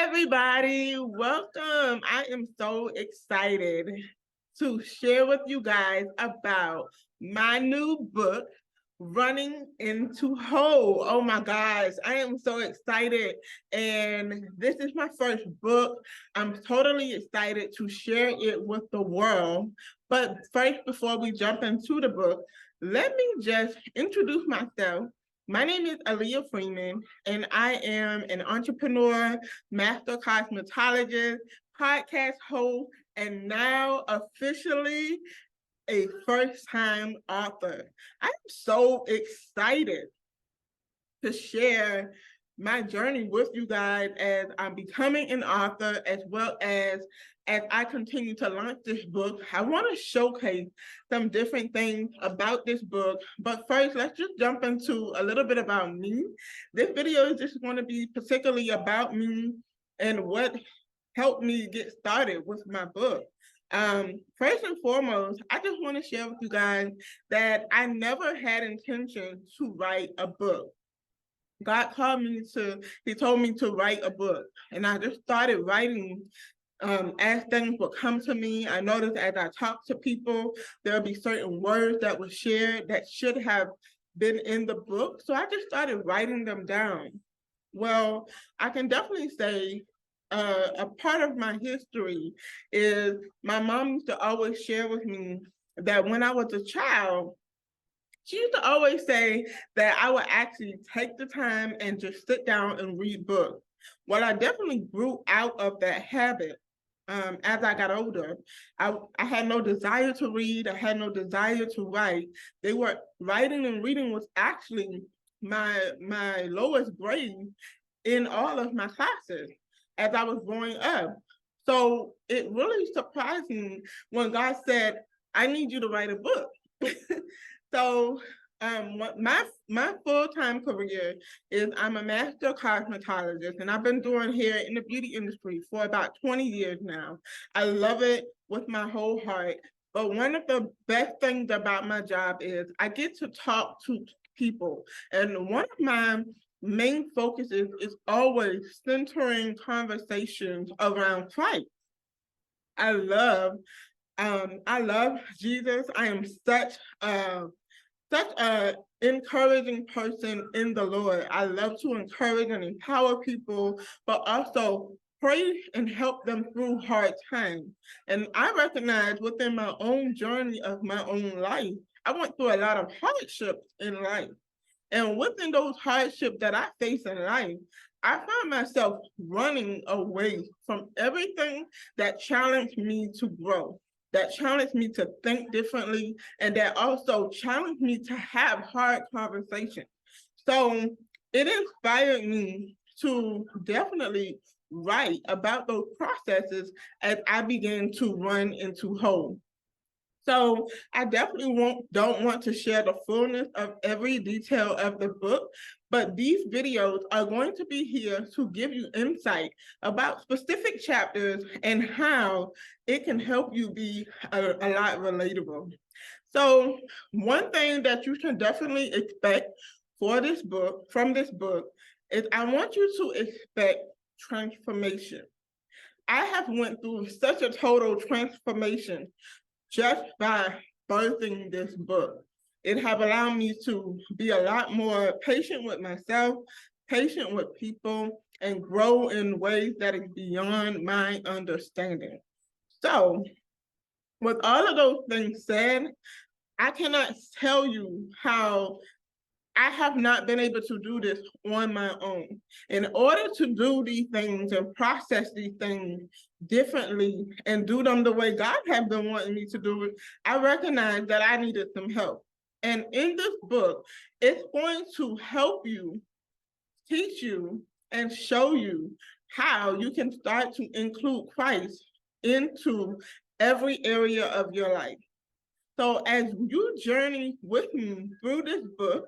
everybody, welcome. I am so excited to share with you guys about my new book, Running into Whole. Oh my gosh, I am so excited. And this is my first book. I'm totally excited to share it with the world. But first, before we jump into the book, let me just introduce myself. My name is Aaliyah Freeman, and I am an entrepreneur, master cosmetologist, podcast host, and now officially a first-time author. I'm so excited to share my journey with you guys as I'm becoming an author, as well as I continue to launch this book. I want to showcase some different things about this book. But first, let's just jump into a little bit about me. This video is just going to be particularly about me and what helped me get started with my book. First and foremost, I just want to share with you guys that I never had intention to write a book. God he told me to write a book, and I just started writing as things would come to me. I noticed as I talked to people, there'll be certain words that were shared that should have been in the book. So I just started writing them down. Well, I can definitely say a part of my history is my mom used to always share with me that when I was a child, she used to always say that I would actually take the time and just sit down and read books. Well, I definitely grew out of that habit as I got older. I had no desire to read. I had no desire to write. They were writing and reading was actually my lowest grade in all of my classes as I was growing up. So it really surprised me when God said, I need you to write a book. So my full-time career is I'm a master cosmetologist, and I've been doing hair in the beauty industry for about 20 years now. I love it with my whole heart. But one of the best things about my job is I get to talk to people. And one of my main focuses is always centering conversations around Christ. I love I love Jesus. I am such a encouraging person in the Lord. I love to encourage and empower people, but also pray and help them through hard times. And I recognize within my own journey of my own life, I went through a lot of hardships in life. And within those hardships that I face in life, I found myself running away from everything that challenged me to grow, that challenged me to think differently, and that also challenged me to have hard conversations. So it inspired me to definitely write about those processes as I began to run into whole. So I definitely don't want to share the fullness of every detail of the book, but these videos are going to be here to give you insight about specific chapters and how it can help you be a lot relatable. So one thing that you can definitely expect from this book, is I want you to expect transformation. I have went through such a total transformation just by birthing this book. It have allowed me to be a lot more patient with myself, patient with people, and grow in ways that is beyond my understanding. So with all of those things said, I cannot tell you how I have not been able to do this on my own. In order to do these things and process these things differently and do them the way God had been wanting me to do it, I recognized that I needed some help. And in this book, it's going to help you, teach you, and show you how you can start to include Christ into every area of your life. So as you journey with me through this book,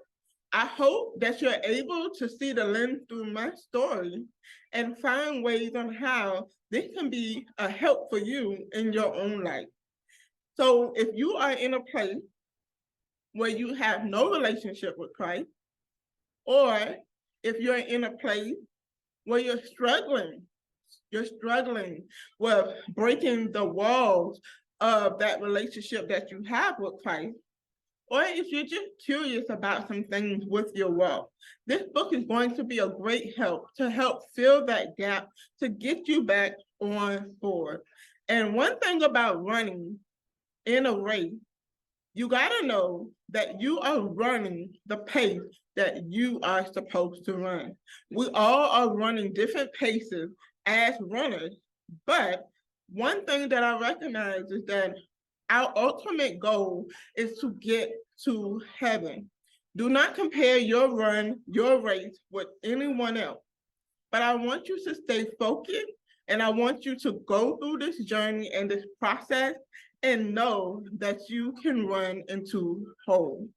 I hope that you're able to see the lens through my story and find ways on how this can be a help for you in your own life. So if you are in a place where you have no relationship with Christ, or if you're in a place where you're struggling you're struggling with breaking the walls of that relationship that you have with Christ, or if you're just curious about some things with your walk, this book is going to be a great help to help fill that gap to get you back on board. And one thing about running in a race, you gotta know that you are running the pace that you are supposed to run. We all are running different paces as runners, but one thing that I recognize is that our ultimate goal is to get to heaven. Do not compare your run, your race with anyone else, but I want you to stay focused and I want you to go through this journey and this process and know that you can run into whole.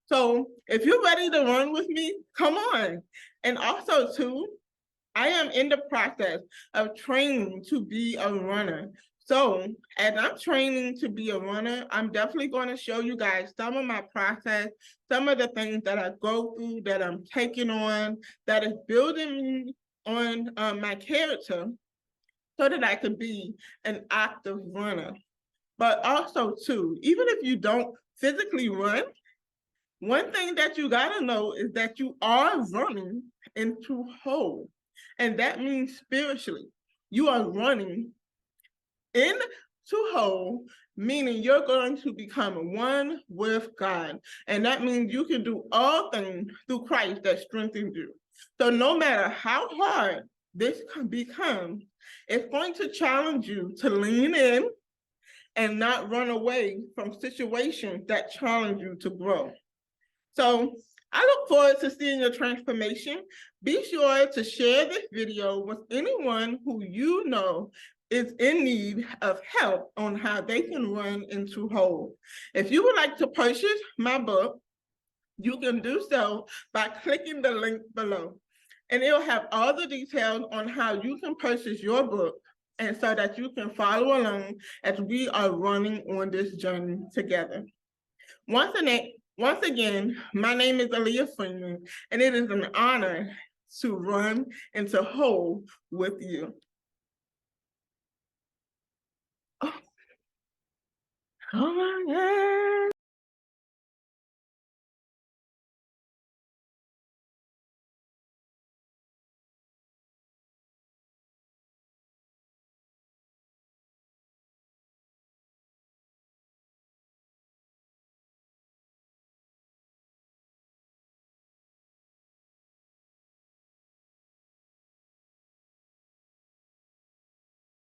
So if you're ready to run with me, come on. And also too, I am in the process of training to be a runner. So as I'm training to be a runner, I'm definitely going to show you guys some of my process, some of the things that I go through, that I'm taking on, that is building me on my character so that I can be an active runner. But also too, even if you don't physically run, one thing that you gotta know is that you are running into whole. And that means spiritually, you are running into whole, meaning you're going to become one with God. And that means you can do all things through Christ that strengthens you. So no matter how hard this can become, it's going to challenge you to lean in and not run away from situations that challenge you to grow. So I look forward to seeing your transformation. Be sure to share this video with anyone who you know is in need of help on how they can run into whole. If you would like to purchase my book, you can do so by clicking the link below. And it'll have all the details on how you can purchase your book and so that you can follow along as we are running on this journey together. Once again, my name is Aaliyah Freeman, and it is an honor to run into whole with you. Oh my God.